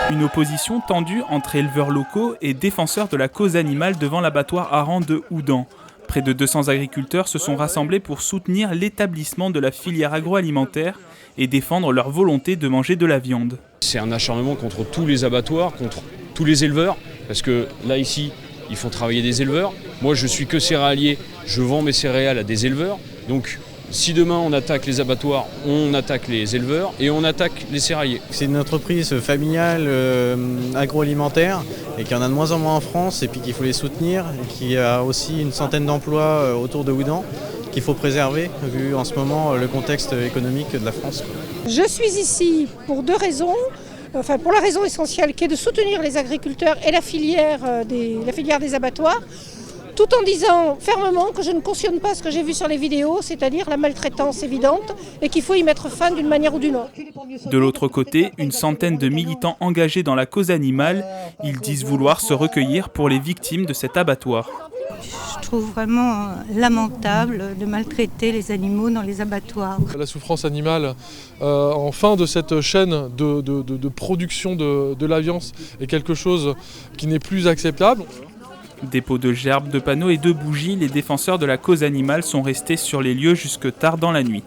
Une opposition tendue entre éleveurs locaux et défenseurs de la cause animale devant l'abattoir Aran de Houdan. Près de 200 agriculteurs se sont rassemblés pour soutenir l'établissement de la filière agroalimentaire et défendre leur volonté de manger de la viande. C'est un acharnement contre tous les abattoirs, contre tous les éleveurs, parce que là, ici, ils font travailler des éleveurs. Moi, je suis que céréalier, je vends mes céréales à des éleveurs. Donc, si demain on attaque les abattoirs, on attaque les éleveurs et on attaque les céréaliers. C'est une entreprise familiale agroalimentaire et qu'il y en a de moins en moins en France et puis qu'il faut les soutenir et qu'il y a aussi une centaine d'emplois autour de Houdan qu'il faut préserver vu en ce moment le contexte économique de la France. Je suis ici pour deux raisons. Pour la raison essentielle qui est de soutenir les agriculteurs et la filière des abattoirs, tout en disant fermement que je ne cautionne pas ce que j'ai vu sur les vidéos, c'est-à-dire la maltraitance évidente, et qu'il faut y mettre fin d'une manière ou d'une autre. De l'autre côté, une centaine de militants engagés dans la cause animale, ils disent vouloir se recueillir pour les victimes de cet abattoir. Je trouve vraiment lamentable de maltraiter les animaux dans les abattoirs. La souffrance animale en fin de cette chaîne de production de la viande est quelque chose qui n'est plus acceptable. Dépôt de gerbes, de panneaux et de bougies, les défenseurs de la cause animale sont restés sur les lieux jusque tard dans la nuit.